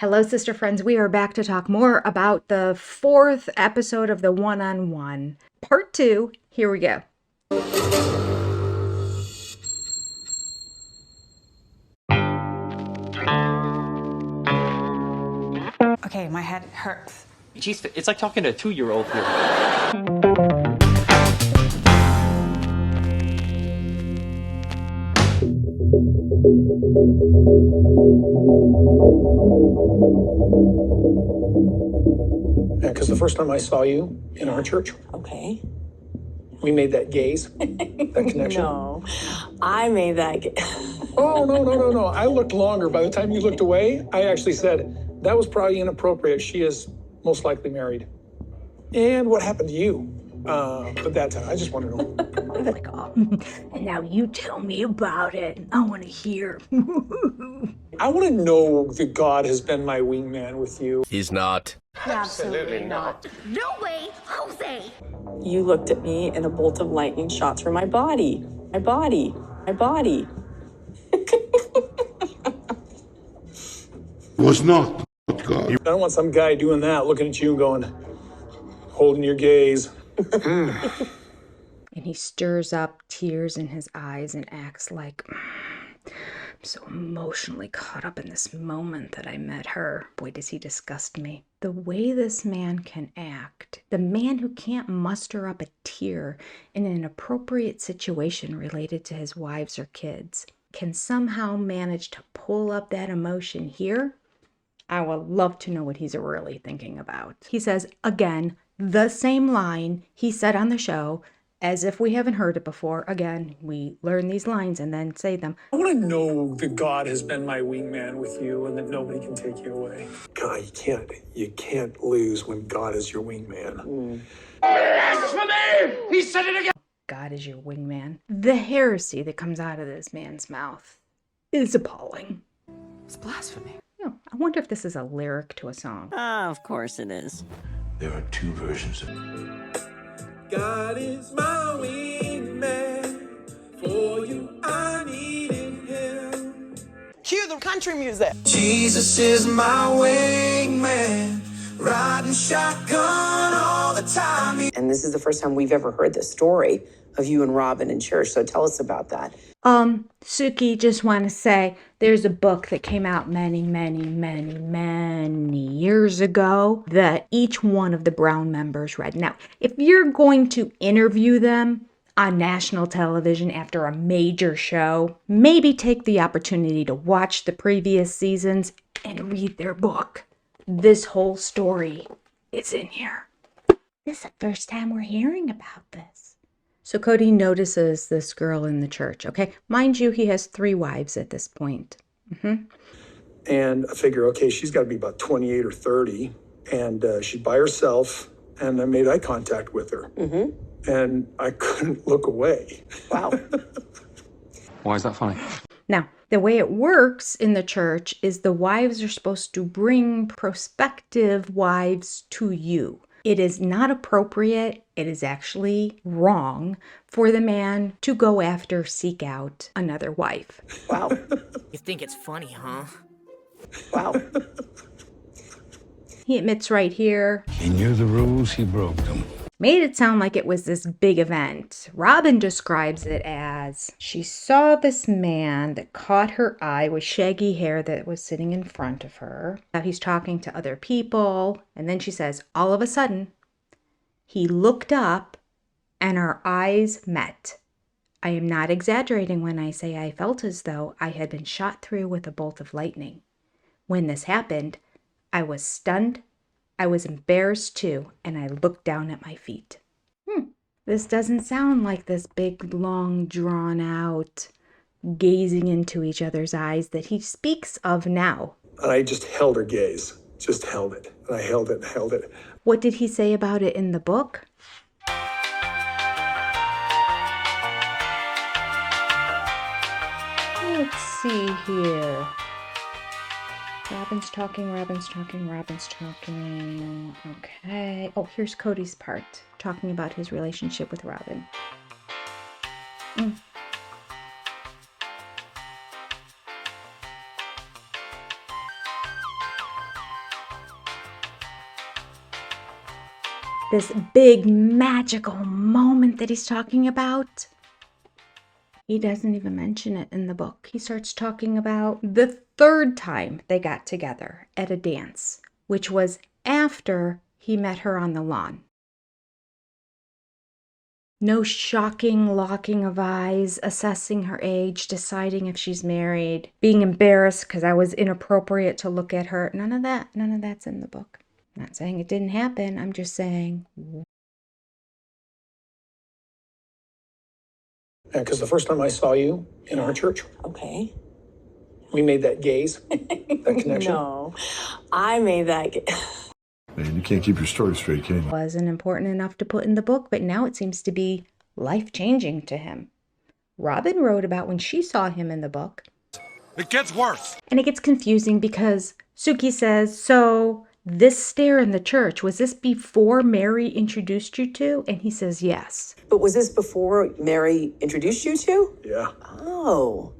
Hello, sister friends. We are back to talk more about the 4th episode of the One on One, Part 2. Here we go. Okay, my head hurts. Jeez, it's like talking to a 2-year-old here. Yeah, because the first time I saw you in our church, Okay. we made that gaze, that connection. No, I made that. Oh, no. I looked longer. By the time you looked away, I actually said, that was probably inappropriate. She is most likely married. And what happened to you? But that time, I just want to know. Like, oh, and now you tell me about it. I want to hear. I want to know that God has been my wingman with you. He's not. Absolutely not. No way, Jose! You looked at me and a bolt of lightning shot through my body. My body. Was not God. I don't want some guy doing that, looking at you and going, holding your gaze. And he stirs up tears in his eyes and acts like, I'm so emotionally caught up in this moment that I met her. Boy, does he disgust me. The way this man can act, the man who can't muster up a tear in an appropriate situation related to his wives or kids, can somehow manage to pull up that emotion here. I would love to know what he's really thinking about. He says, again, the same line he said on the show, as if we haven't heard it before. Again, we learn these lines and then say them. I want to know that God has been my wingman with you and that nobody can take you away. God, you can't lose when God is your wingman. Blasphemy! He said it again! God is your wingman. The heresy that comes out of this man's mouth is appalling. It's blasphemy. You know, I wonder if this is a lyric to a song. Of course it is. There are two versions of God is my wingman. For you, I needed him. Cue the country music. Jesus is my wingman. Riding shotgun all the time. And this is the first time we've ever heard the story of you and Robyn in church. So tell us about that. Suki, just want to say there's a book that came out many years ago that each one of the Brown members read. Now, if you're going to interview them on national television after a major show, maybe take the opportunity to watch the previous seasons and read their book. This whole story is in here. This is the first time we're hearing about this. So Kody notices this girl in the church, okay? Mind you, he has 3 wives at this point. And I figure, okay, she's got to be about 28 or 30. And she's by herself. And I made eye contact with her. And I couldn't look away. Wow. Why is that funny? Now, the way it works in the church is the wives are supposed to bring prospective wives to you. It is not appropriate, it is actually wrong for the man to go after, seek out another wife. Wow. You think it's funny, huh? Wow. He admits right here, He knew the rules, he broke them. made it sound like it was this big event. Robyn describes it as she saw this man that caught her eye with shaggy hair that was sitting in front of her. Now he's talking to other people, and then she says, all of a sudden, he looked up and our eyes met. I am not exaggerating when I say I felt as though I had been shot through with a bolt of lightning. When this happened, I was stunned. I was embarrassed too, and I looked down at my feet. This doesn't sound like this big, long, drawn out, gazing into each other's eyes that he speaks of now. And I just held her gaze, just held it. And I held it and held it. What did he say about it in the book? Let's see here. Robyn's talking. Okay. Oh, here's Kody's part, talking about his relationship with Robyn. this big magical moment that he's talking about, he doesn't even mention it in the book. He starts talking about the third time they got together at a dance, which was after he met her on the lawn. No shocking locking of eyes, assessing her age, deciding if she's married, being embarrassed because I was inappropriate to look at her. None of that's in the book. I'm not saying it didn't happen. I'm just saying. Because the first time I saw you in our church, Okay. we made that gaze, that connection. No, I made that. Man, you can't keep your story straight, can you? Wasn't important enough to put in the book, but now it seems to be life-changing to him. Robyn wrote about when she saw him in the book. It gets worse. And it gets confusing because Suki says, so this stare in the church, was this before Mary introduced you to? And he says, yes. But was this before Mary introduced you to? Yeah. Oh.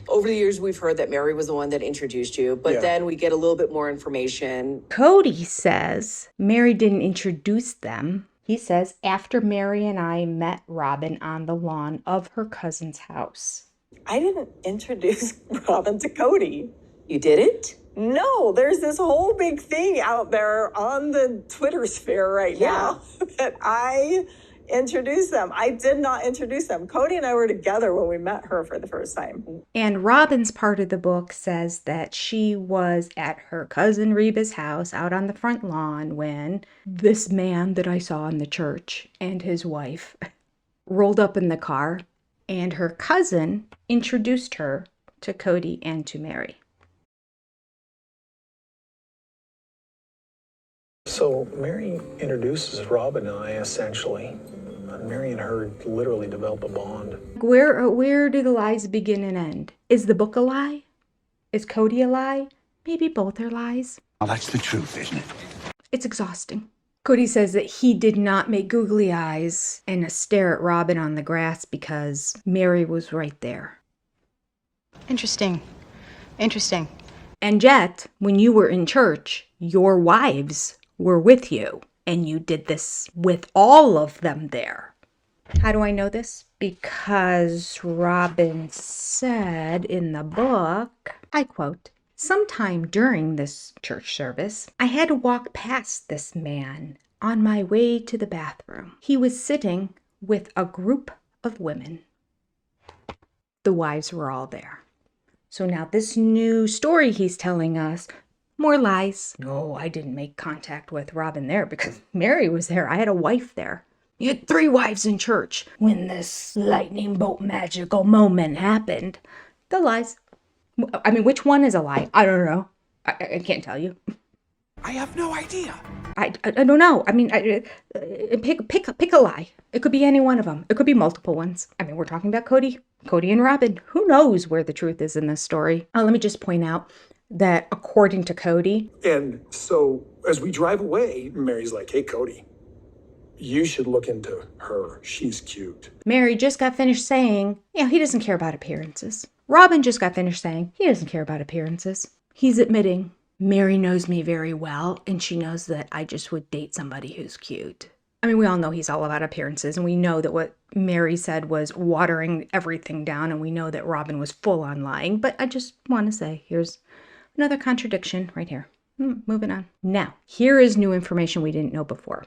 Over the years, we've heard that Mary was the one that introduced you, but then we get a little bit more information. Kody says Mary didn't introduce them. He says, after Mary and I met Robyn on the lawn of her cousin's house. I didn't introduce Robyn to Kody. You didn't? No, there's this whole big thing out there on the Twitter sphere right now that I introduced them. I did not introduce them. Kody and I were together when we met her for the first time. And Robyn's part of the book says that she was at her cousin Reba's house out on the front lawn when this man that I saw in the church and his wife rolled up in the car, and her cousin introduced her to Kody and to Mary. So Mary introduces Robyn and I essentially. Mary and her literally develop a bond. Where do the lies begin and end? Is the book a lie? Is Kody a lie? Maybe both are lies. Well, that's the truth, isn't it? It's exhausting. Kody says that he did not make googly eyes and stare at Robyn on the grass because Mary was right there. Interesting. Interesting. And yet, when you were in church, your wives were with you, and you did this with all of them there. How do I know this? Because Robyn said in the book, I quote, sometime during this church service, I had to walk past this man on my way to the bathroom. He was sitting with a group of women. The wives were all there. So now this new story he's telling us, more lies. No, I didn't make contact with Robyn there because Mary was there. I had a wife there. You had 3 wives in church when this lightning bolt magical moment happened. The lies. I mean, which one is a lie? I don't know. I can't tell you. I have no idea. I don't know. I mean, pick a lie. It could be any one of them. It could be multiple ones. I mean, we're talking about Kody and Robyn. Who knows where the truth is in this story? Let me just point out that according to Kody. And so as we drive away, Mary's like, hey, Kody, you should look into her. She's cute. Mary just got finished saying, yeah, he doesn't care about appearances. Robyn just got finished saying, he doesn't care about appearances. He's admitting, Mary knows me very well, and she knows that I just would date somebody who's cute. I mean, we all know he's all about appearances, and we know that what Mary said was watering everything down, and we know that Robyn was full on lying, but I just want to say, here's another contradiction right here. Moving on. Now, here is new information we didn't know before.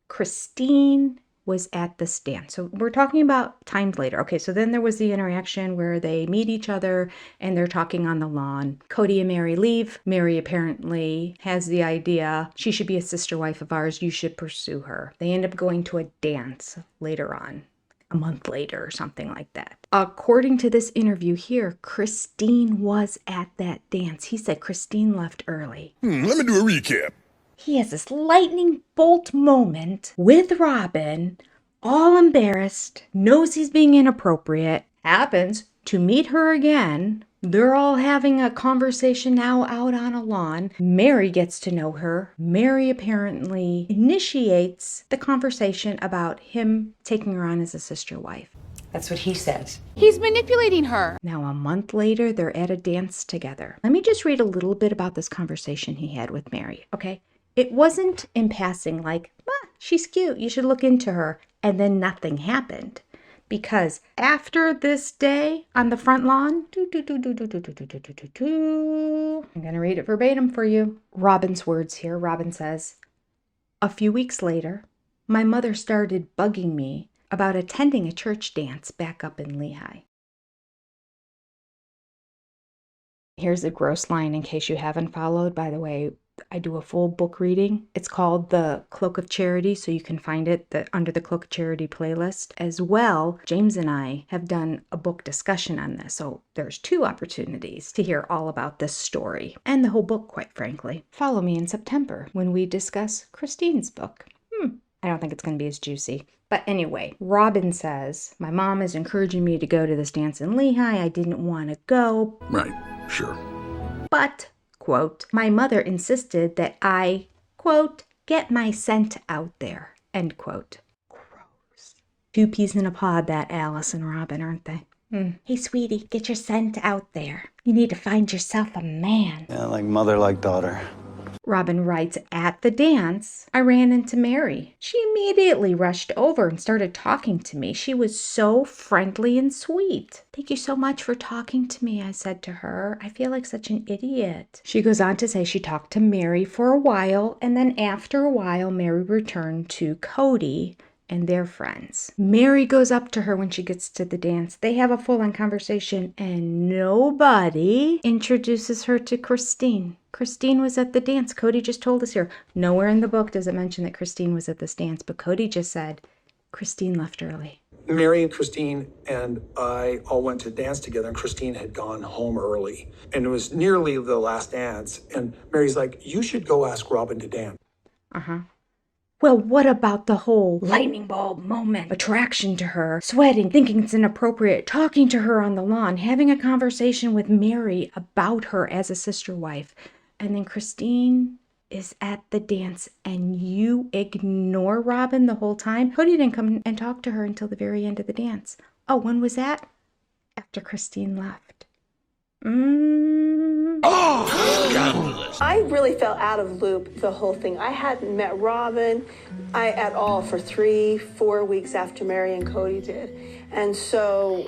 Christine was at this dance. So we're talking about times later. Okay, so then there was the interaction where they meet each other and they're talking on the lawn. Kody and Mary leave. Mary apparently has the idea, she should be a sister wife of ours. You should pursue her. They end up going to a dance later on, a month later or something like that. According to this interview here, Christine was at that dance. He said Christine left early. Let me do a recap. He has this lightning bolt moment with Robyn, all embarrassed, knows he's being inappropriate, happens to meet her again. They're all having a conversation now out on a lawn. Mary gets to know her. Mary apparently initiates the conversation about him taking her on as a sister wife. That's what he says. He's manipulating her. Now, a month later, they're at a dance together. Let me just read a little bit about this conversation he had with Mary, okay? It wasn't in passing like, she's cute, you should look into her, and then nothing happened. Because after this day on the front lawn, I'm going to read it verbatim for you. Robyn's words here. Robyn says, "A few weeks later, my mother started bugging me about attending a church dance back up in Lehi." Here's a gross line in case you haven't followed. By the way, I do a full book reading. It's called The Cloak of Charity, so you can find it under the Cloak of Charity playlist. As well, James and I have done a book discussion on this, so there's 2 opportunities to hear all about this story, and the whole book, quite frankly. Follow me in September when we discuss Christine's book. I don't think it's going to be as juicy. But anyway, Robyn says, my mom is encouraging me to go to this dance in Lehi. I didn't want to go. Right, sure. But, quote, my mother insisted that I, quote, get my scent out there, end quote. Gross. 2 peas in a pod, that Alice and Robyn, aren't they? Hey, sweetie, get your scent out there. You need to find yourself a man. Yeah, like mother, like daughter. Robyn writes, at the dance, I ran into Mary. She immediately rushed over and started talking to me. She was so friendly and sweet. Thank you so much for talking to me, I said to her. I feel like such an idiot. She goes on to say she talked to Mary for a while, and then after a while, Mary returned to Kody and their friends. Mary goes up to her when she gets to the dance. They have a full-on conversation, and nobody introduces her to Christine. Christine was at the dance. Kody just told us here. Nowhere in the book does it mention that Christine was at this dance, but Kody just said Christine left early. Mary and Christine and I all went to dance together, and Christine had gone home early. And it was nearly the last dance. And Mary's like, you should go ask Robyn to dance. Well, what about the whole lightning bulb moment? Attraction to her, sweating, thinking it's inappropriate, talking to her on the lawn, having a conversation with Mary about her as a sister wife. And then Christine is at the dance and you ignore Robyn the whole time. Kody didn't come and talk to her until the very end of the dance. Oh, when was that? After Christine left. I really felt out of loop the whole thing. I hadn't met Robyn at all for 3-4 weeks after Mary and Kody did. And so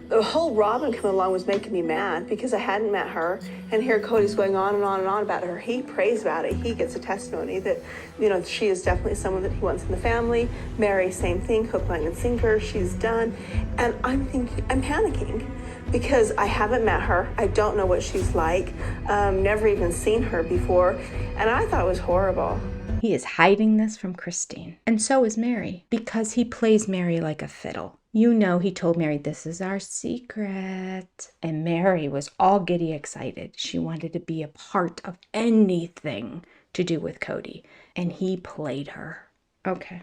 the whole Robyn coming along was making me mad because I hadn't met her. And here Cody's going on and on and on about her. He prays about it. He gets a testimony that, you know, she is definitely someone that he wants in the family. Mary, same thing, hook, line, and sinker. She's done. And I'm panicking because I haven't met her. I don't know what she's like. Never even seen her before. And I thought it was horrible. He is hiding this from Christine. And so is Mary, because he plays Mary like a fiddle. You know, he told Mary, this is our secret. And Mary was all giddy excited. She wanted to be a part of anything to do with Kody. And he played her. Okay,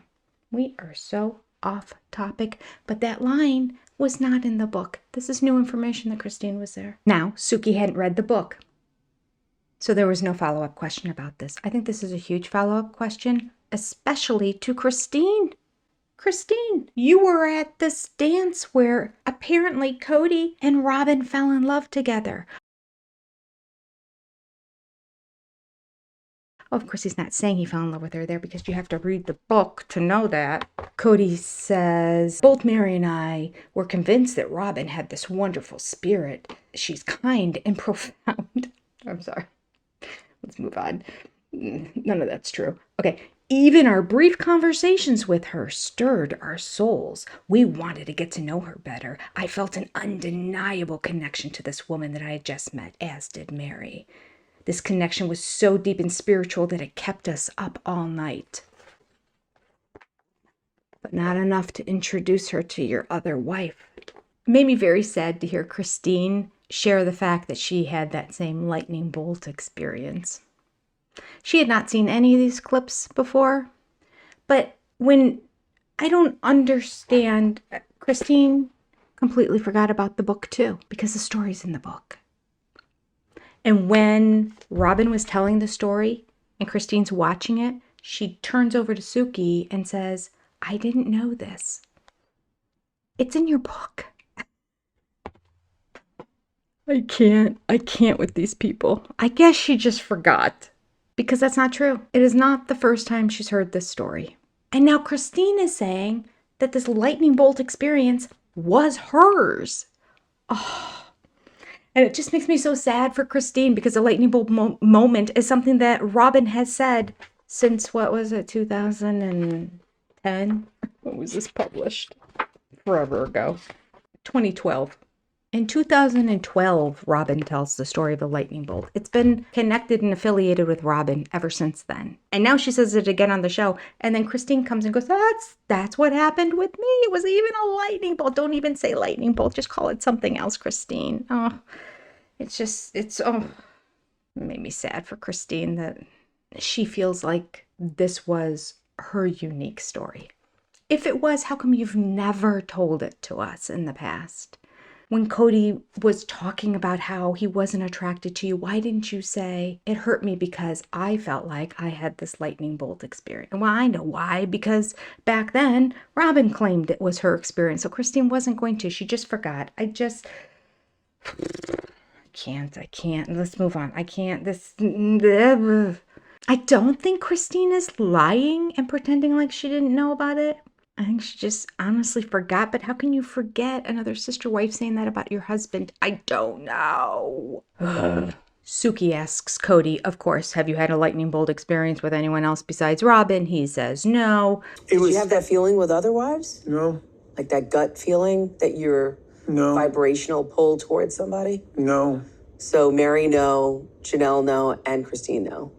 we are so off topic, but that line was not in the book. This is new information that Christine was there. Now, Suki hadn't read the book, so there was no follow-up question about this. I think this is a huge follow-up question, especially to Christine. Christine, you were at this dance where apparently Kody and Robyn fell in love together. Oh, of course, he's not saying he fell in love with her there because you have to read the book to know that. Kody says, both Mary and I were convinced that Robyn had this wonderful spirit. She's kind and profound. I'm sorry. Let's move on. None of that's true. Okay. Even our brief conversations with her stirred our souls. We wanted to get to know her better. I felt an undeniable connection to this woman that I had just met, as did Mary. This connection was so deep and spiritual that it kept us up all night. But not enough to introduce her to your other wife. It made me very sad to hear Christine share the fact that she had that same lightning bolt experience. She had not seen any of these clips before, but when I don't understand, Christine completely forgot about the book too, because the story's in the book. And when Robyn was telling the story and Christine's watching it, she turns over to Suki and says, I didn't know this. It's in your book. I can't with these people. I guess she just forgot. Because that's not true. It is not the first time she's heard this story. And now Christine is saying that this lightning bolt experience was hers. Oh, and it just makes me so sad for Christine because the lightning bolt moment is something that Robyn has said since, what was it, 2010? When was this published? Forever ago. 2012. In 2012, Robyn tells the story of the lightning bolt. It's been connected and affiliated with Robyn ever since then. And now she says it again on the show. And then Christine comes and goes, that's what happened with me. It was even a lightning bolt. Don't even say lightning bolt. Just call it something else, Christine. Oh, it made me sad for Christine that she feels like this was her unique story. If it was, how come you've never told it to us in the past? When Kody was talking about how he wasn't attracted to you, why didn't you say, it hurt me because I felt like I had this lightning bolt experience? Well, I know why, because back then, Robyn claimed it was her experience, so Christine wasn't going to. She just forgot. I can't. Let's move on. I don't think Christine is lying and pretending like she didn't know about it. I think she just honestly forgot. But how can you forget another sister wife saying that about your husband? I don't know. Suki asks Kody, of course, have you had a lightning bolt experience with anyone else besides Robyn? He says no. Did you have that feeling with other wives? No. Like that gut feeling that you're vibrational pull towards somebody? No. So Mary, no. Janelle, no. And Christine, no.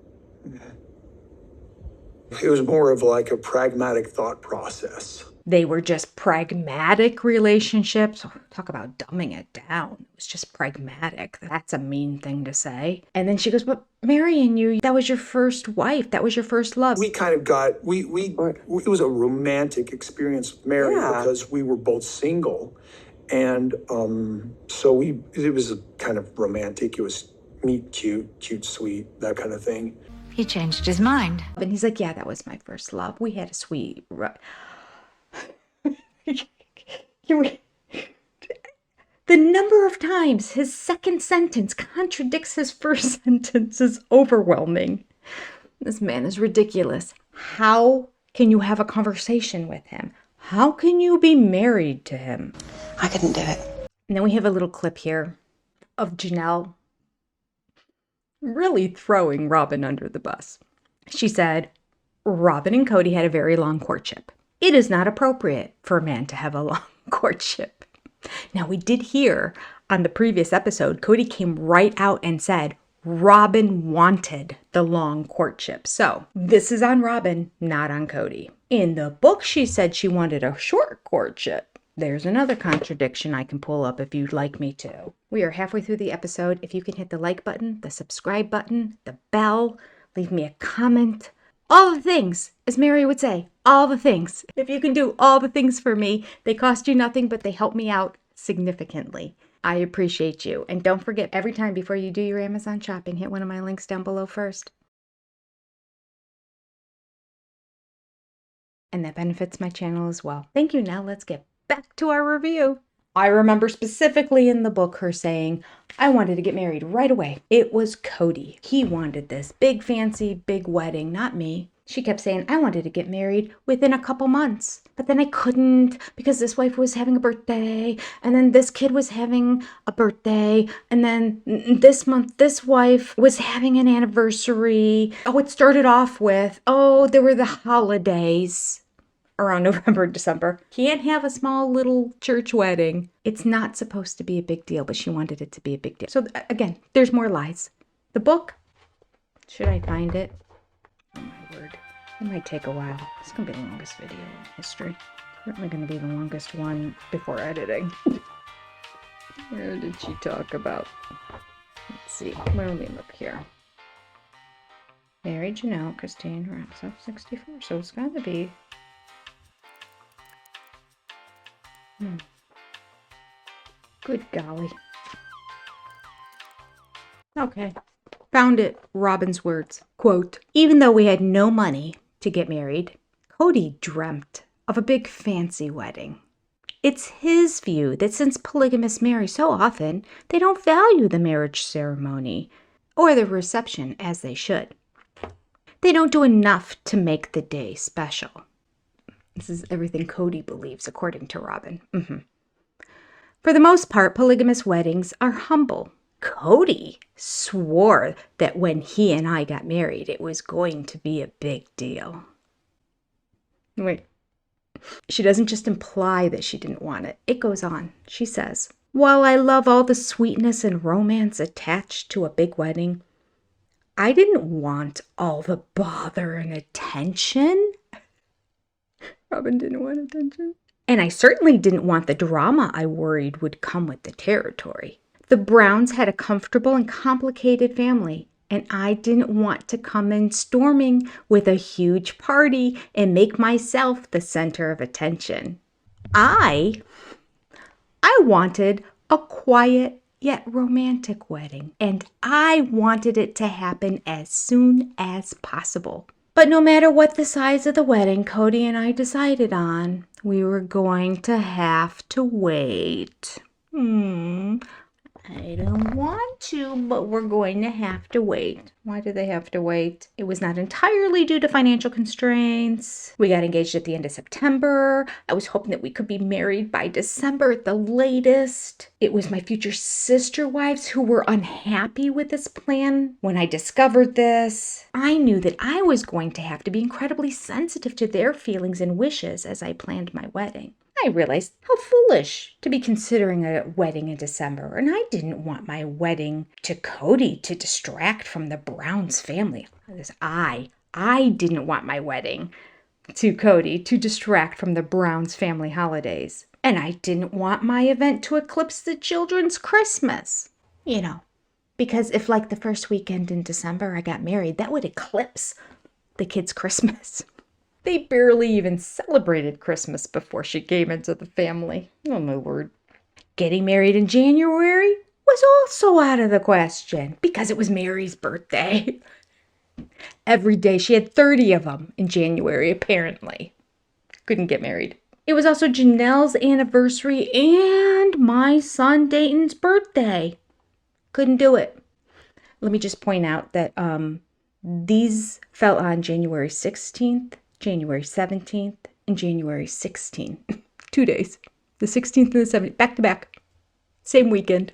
It was more of like a pragmatic thought process. They were just pragmatic relationships. Talk about dumbing it down. It was just pragmatic. That's a mean thing to say. And then she goes, but Mary and you, that was your first wife. That was your first love. We kind of got, it was a romantic experience with Mary because we were both single. And so it was a kind of romantic. It was meet cute, sweet, that kind of thing. He changed his mind. And he's like, yeah, that was my first love. We had a sweet... The number of times his second sentence contradicts his first sentence is overwhelming. This man is ridiculous. How can you have a conversation with him? How can you be married to him? I couldn't do it. And then we have a little clip here of Janelle really throwing Robyn under the bus. She said, Robyn and Kody had a very long courtship. It is not appropriate for a man to have a long courtship. Now, we did hear on the previous episode, Kody came right out and said, Robyn wanted the long courtship. So this is on Robyn, not on Kody. In the book, she said she wanted a short courtship. There's another contradiction I can pull up if you'd like me to. We are halfway through the episode. If you can hit the like button, the subscribe button, the bell, leave me a comment. All the things, as Mary would say, all the things. If you can do all the things for me, they cost you nothing, but they help me out significantly. I appreciate you. And don't forget, every time before you do your Amazon shopping, hit one of my links down below first. And that benefits my channel as well. Thank you. Now let's get back to our review. I remember specifically in the book her saying, I wanted to get married right away. It was Kody. He wanted this big fancy big wedding, not me. She kept saying, I wanted to get married within a couple months, but then I couldn't because this wife was having a birthday, and then this kid was having a birthday, and then this month this wife was having an anniversary. Oh, it started off with, there were the holidays. Around November, December. Can't have a small little church wedding. It's not supposed to be a big deal, but she wanted it to be a big deal. So again, there's more lies. The book, should I find it? Oh my word. It might take a while. It's going to be the longest video in history. Certainly going to be the longest one before editing. Where did she talk about? Let's see. Where will we look here? Mary, Janelle, Christine, wraps up 64. So it's got to be... Good golly. Okay. Found it. Robyn's words. Quote, even though we had no money to get married, Kody dreamt of a big fancy wedding. It's his view that since polygamists marry so often, they don't value the marriage ceremony or the reception as they should. They don't do enough to make the day special. This is everything Kody believes, according to Robyn. For the most part, polygamous weddings are humble. Kody swore that when he and I got married, it was going to be a big deal. Wait. She doesn't just imply that she didn't want it. It goes on. She says, while I love all the sweetness and romance attached to a big wedding, I didn't want all the bother and attention. Robyn didn't want attention. And I certainly didn't want the drama I worried would come with the territory. The Browns had a comfortable and complicated family, and I didn't want to come in storming with a huge party and make myself the center of attention. I wanted a quiet yet romantic wedding, and I wanted it to happen as soon as possible. But no matter what the size of the wedding Kody and I decided on, we were going to have to wait. I don't want to, but we're going to have to wait. Why do they have to wait? It was not entirely due to financial constraints. We got engaged at the end of September. I was hoping that we could be married by December at the latest. It was my future sister wives who were unhappy with this plan when I discovered this. I knew that I was going to have to be incredibly sensitive to their feelings and wishes as I planned my wedding. I realized how foolish to be considering a wedding in December, and I didn't want my wedding to Kody to distract from the Browns family. I didn't want my wedding to Kody to distract from the Browns family holidays. And I didn't want my event to eclipse the children's Christmas. You know, because if like the first weekend in December I got married, that would eclipse the kids' Christmas. They barely even celebrated Christmas before she came into the family. Oh, my word. Getting married in January was also out of the question because it was Mary's birthday. Every day. She had 30 of them in January, apparently. Couldn't get married. It was also Janelle's anniversary and my son Dayton's birthday. Couldn't do it. Let me just point out that these fell on January 16th. January 17th, and January 16th. 2 days. The 16th and the 17th. Back to back. Same weekend.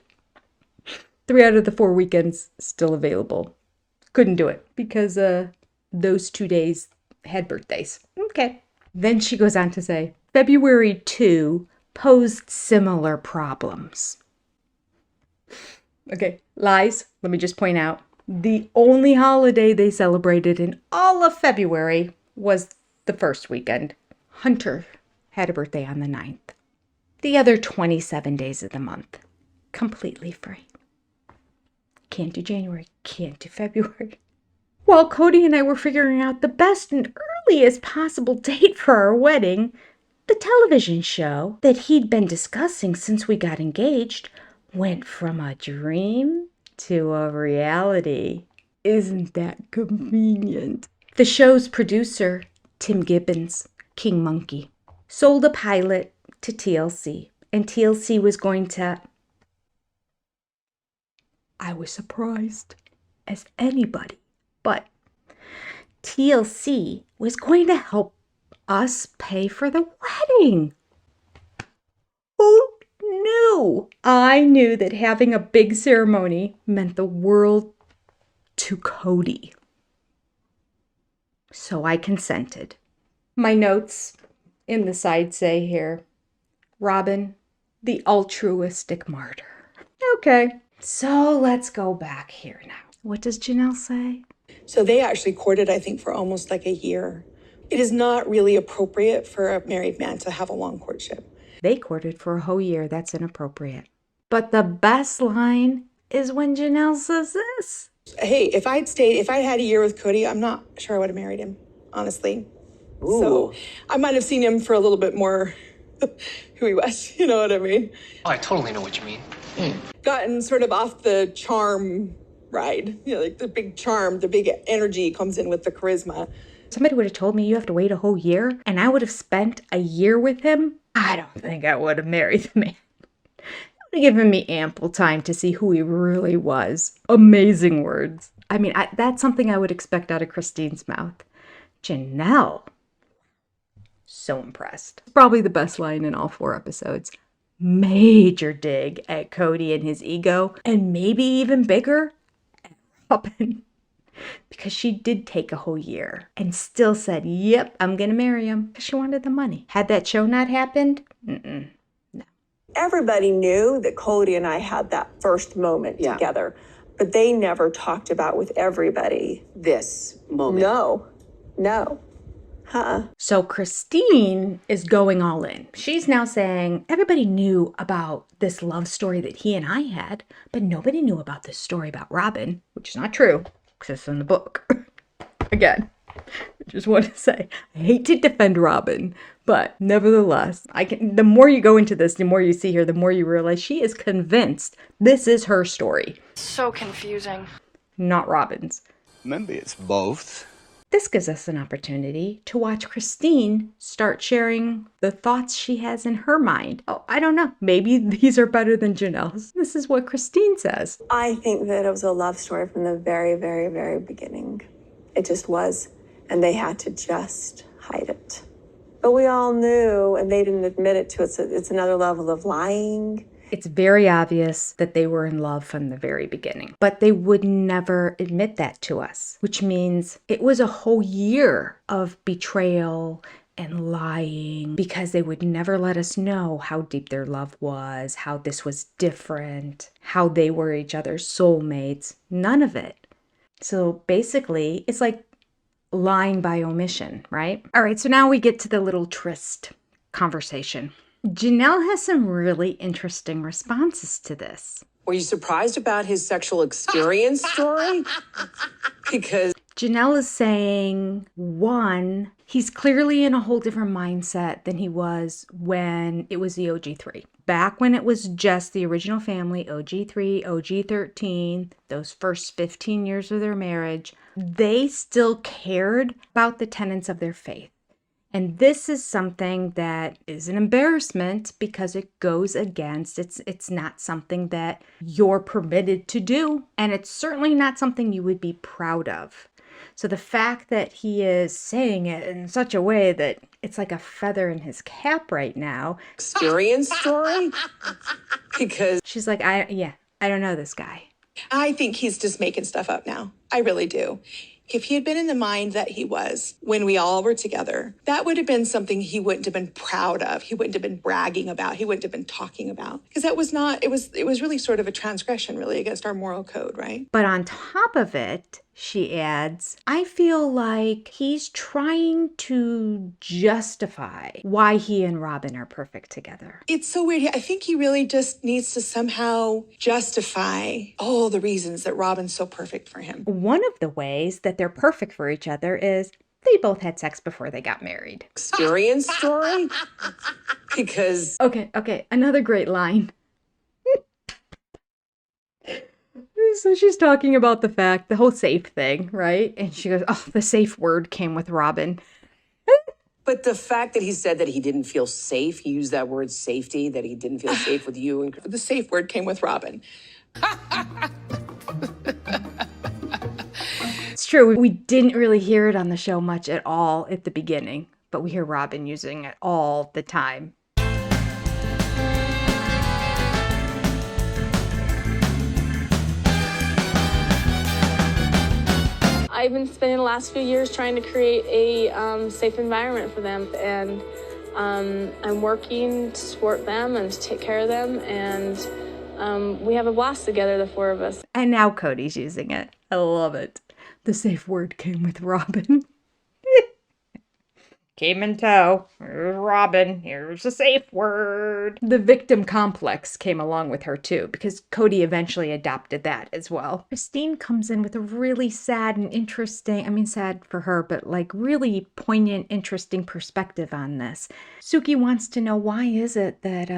3 out of the 4 weekends still available. Couldn't do it because those 2 days had birthdays. Okay. Then she goes on to say, February 2 posed similar problems. Okay. Lies. Let me just point out. The only holiday they celebrated in all of February was the first weekend. Hunter had a birthday on the 9th. The other 27 days of the month, completely free. Can't do January, can't do February. While Kody and I were figuring out the best and earliest possible date for our wedding, the television show that he'd been discussing since we got engaged went from a dream to a reality. Isn't that convenient? The show's producer, Tim Gibbons, King Monkey, sold a pilot to TLC, and TLC was going to... I was surprised as anybody, but TLC was going to help us pay for the wedding. Who knew? I knew that having a big ceremony meant the world to Kody. So I consented. My notes in the side say here, Robyn, the altruistic martyr. Okay, so let's go back here now. What does Janelle say? So they actually courted, I think, for almost like a year. It is not really appropriate for a married man to have a long courtship. They courted for a whole year. That's inappropriate. But the best line is when Janelle says this. Hey, if I had a year with Kody, I'm not sure I would have married him, honestly. Ooh. So I might have seen him for a little bit more who he was, you know what I mean? Oh, I totally know what you mean. Gotten sort of off the charm ride, you know, like the big charm, the big energy comes in with the charisma. Somebody would have told me you have to wait a whole year, and I would have spent a year with him. I don't think I would have married the man. It would have given me ample time to see who he really was. Amazing words. I mean, that's something I would expect out of Christine's mouth. Janelle. So impressed. Probably the best line in all 4 episodes. Major dig at Kody and his ego, and maybe even bigger at Robyn. Because she did take a whole year and still said, yep, I'm gonna marry him, because she wanted the money. Had that show not happened, no. Everybody knew that Kody and I had that first moment together, but they never talked about with everybody. This moment. No. So Christine is going all in. She's now saying everybody knew about this love story that he and I had, but nobody knew about this story about Robyn, which is not true, because it's in the book. Again, I just want to say, I hate to defend Robyn, but nevertheless, the more you go into this, the more you see her, the more you realize she is convinced this is her story. So confusing. Not Robyn's. Maybe it's both. This gives us an opportunity to watch Christine start sharing the thoughts she has in her mind. Oh, I don't know. Maybe these are better than Janelle's. This is what Christine says. I think that it was a love story from the very, very, very beginning. It just was. And they had to just hide it. But we all knew, and they didn't admit it to us. It's another level of lying. It's very obvious that they were in love from the very beginning, but they would never admit that to us, which means it was a whole year of betrayal and lying because they would never let us know how deep their love was, how this was different, how they were each other's soulmates. None of it. So basically, it's like lying by omission, right? All right, so now we get to the little tryst conversation. Janelle has some really interesting responses to this. Were you surprised about his sexual experience story? Because Janelle is saying, one, he's clearly in a whole different mindset than he was when it was the OG3. Back when it was just the original family, OG3, OG13, those first 15 years of their marriage, they still cared about the tenets of their faith. And this is something that is an embarrassment because it goes against, it's not something that you're permitted to do. And it's certainly not something you would be proud of. So the fact that he is saying it in such a way that it's like a feather in his cap right now. Experience story? Because she's like, I don't know this guy. I think he's just making stuff up now. I really do. If he had been in the mind that he was when we all were together, that would have been something he wouldn't have been proud of. He wouldn't have been bragging about. He wouldn't have been talking about. Because that was not, it was really sort of a transgression really against our moral code, right? But on top of it, she adds, I feel like he's trying to justify why he and Robyn are perfect together. It's so weird. I think he really just needs to somehow justify all the reasons that Robyn's so perfect for him. One of the ways that they're perfect for each other is they both had sex before they got married. Experience story? Because... Okay, another great line. So she's talking about the whole safe thing, right? And she goes, oh, the safe word came with Robyn. But the fact that he said that he didn't feel safe, he used that word safety, that he didn't feel safe with you. And the safe word came with Robyn. It's true. We didn't really hear it on the show much at all at the beginning, but we hear Robyn using it all the time. I've been spending the last few years trying to create a safe environment for them, and I'm working to support them and to take care of them, and we have a blast together, the 4 of us. And now Kody's using it. I love it. The safe word came with Robyn. Came in tow. Here's Robyn. Here's a safe word. The victim complex came along with her too, because Kody eventually adopted that as well. Christine comes in with a really sad and interesting, sad for her, but like really poignant, interesting perspective on this. Suki wants to know, why is it that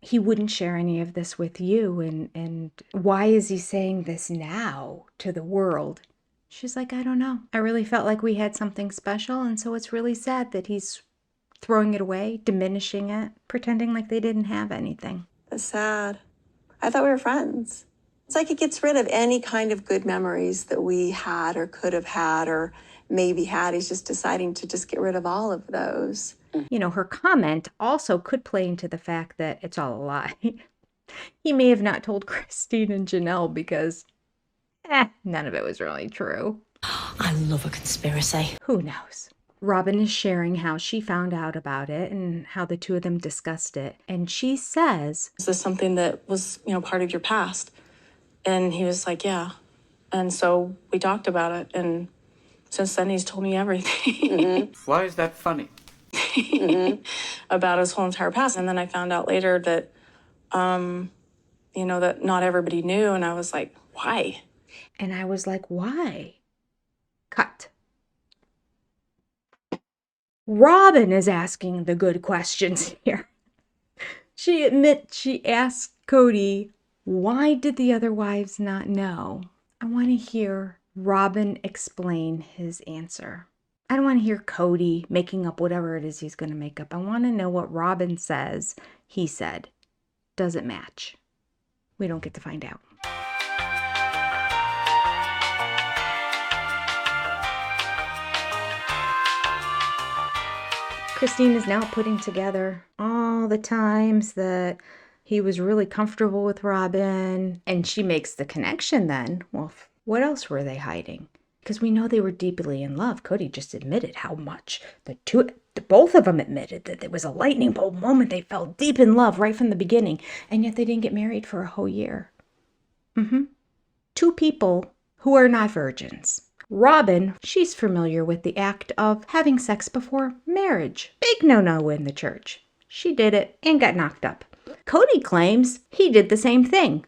he wouldn't share any of this with you, and why is he saying this now to the world? She's like, I don't know. I really felt like we had something special, and so it's really sad that he's throwing it away, diminishing it, pretending like they didn't have anything. That's sad. I thought we were friends. It's like it gets rid of any kind of good memories that we had or could have had or maybe had. He's just deciding to just get rid of all of those. You know, her comment also could play into the fact that it's all a lie. He may have not told Christine and Janelle because, none of it was really true. I love a conspiracy. Who knows? Robyn is sharing how she found out about it and how the two of them discussed it. And she says, "Is this something that was, part of your past?" And he was like, "Yeah." And so we talked about it. And since then, he's told me everything. Why is that funny? About his whole entire past. And then I found out later that, that not everybody knew. And I was like, why? And I was like, why? Cut. Robyn is asking the good questions here. She admits she asked Kody, why did the other wives not know? I want to hear Robyn explain his answer. I don't want to hear Kody making up whatever it is he's going to make up. I want to know what Robyn says he said. Does it match? We don't get to find out. Christine is now putting together all the times that he was really comfortable with Robyn. And she makes the connection then. Well, what else were they hiding? Because we know they were deeply in love. Kody just admitted how much. Both of them admitted that there was a lightning bolt moment. They fell deep in love right from the beginning. And yet they didn't get married for a whole year. Two people who are not virgins. Robyn, she's familiar with the act of having sex before marriage. Big no-no in the church. She did it and got knocked up. Kody claims he did the same thing.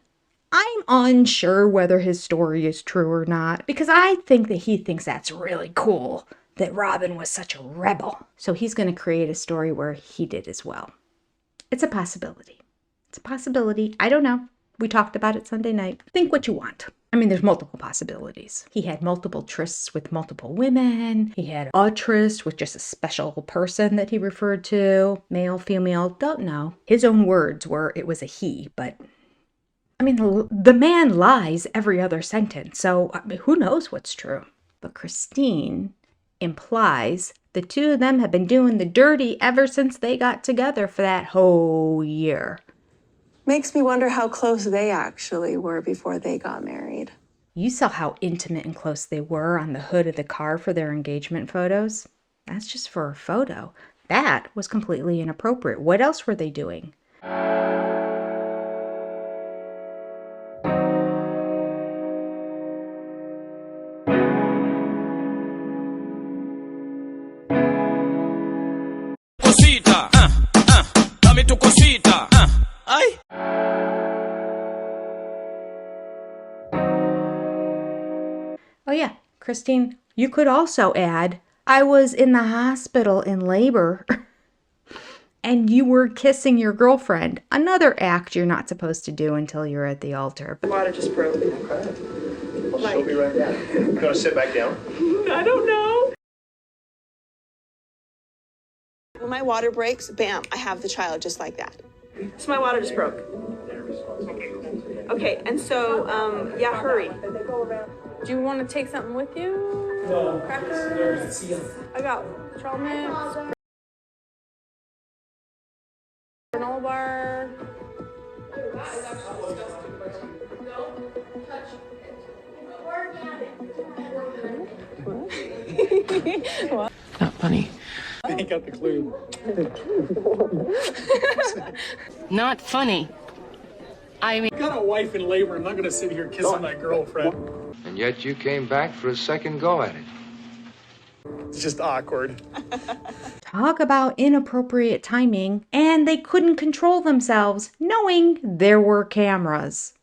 I'm unsure whether his story is true or not, because I think that he thinks that's really cool, that Robyn was such a rebel. So he's going to create a story where he did as well. It's a possibility. It's a possibility. I don't know. We talked about it Sunday night. Think what you want. I mean, there's multiple possibilities. He had multiple trysts with multiple women. He had a tryst with just a special person that he referred to. Male, female, don't know. His own words were it was a he, but I mean, the man lies every other sentence, so who knows what's true? But Christine implies the two of them have been doing the dirty ever since they got together for that whole year. Makes me wonder how close they actually were before they got married. You saw how intimate and close they were on the hood of the car for their engagement photos. That's just for a photo. That was completely inappropriate. What else were they doing? Cosita, dame tu cosita, ay. Oh yeah, Christine, you could also add, I was in the hospital in labor and you were kissing your girlfriend. Another act you're not supposed to do until you're at the altar. The water just broke. She'll be right down. You gonna sit back down? I don't know. When my water breaks, bam, I have the child just like that. So my water just broke. Okay, and so, hurry. Do you want to take something with you? No. Crackers? I got trail mix, granola bar. Not funny. He got the clue. Not funny. I mean, I got a wife in labor. I'm not going to sit here kissing my girlfriend. And yet you came back for a second go at it. It's just awkward. Talk about inappropriate timing, and they couldn't control themselves, knowing there were cameras.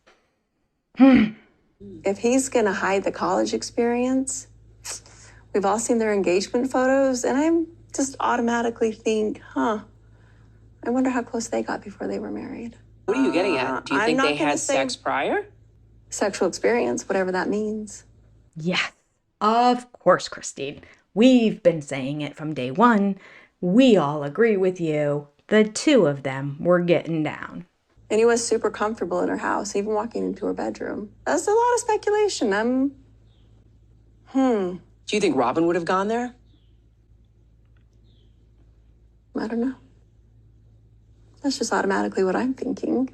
If he's going to hide the college experience, we've all seen their engagement photos, and I just automatically think, I wonder how close they got before they were married. What are you getting at? Do you think they had sex prior? Sexual experience, whatever that means. Yes, of course, Christine. We've been saying it from day one. We all agree with you. The two of them were getting down. And he was super comfortable in her house, even walking into her bedroom. That's a lot of speculation. Do you think Robyn would have gone there? I don't know. That's just automatically what I'm thinking.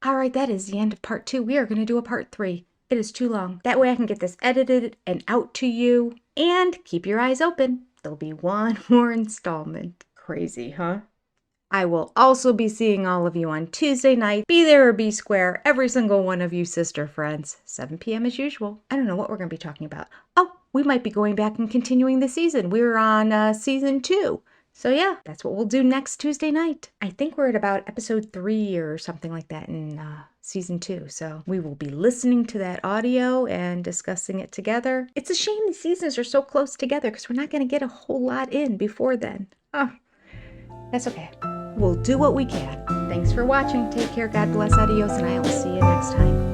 All right, that is the end of part 2. We are going to do a part 3. It is too long. That way I can get this edited and out to you. And keep your eyes open. There'll be one more installment. Crazy, huh? I will also be seeing all of you on Tuesday night. Be there or be square. Every single one of you sister friends. 7 p.m. as usual. I don't know what we're going to be talking about. Oh, we might be going back and continuing the season. We're on season 2. So yeah, that's what we'll do next Tuesday night. I think we're at about episode 3 or something like that in season 2. So we will be listening to that audio and discussing it together. It's a shame the seasons are so close together because we're not going to get a whole lot in before then. Oh, that's okay. We'll do what we can. Thanks for watching. Take care. God bless. Adios. And I will see you next time.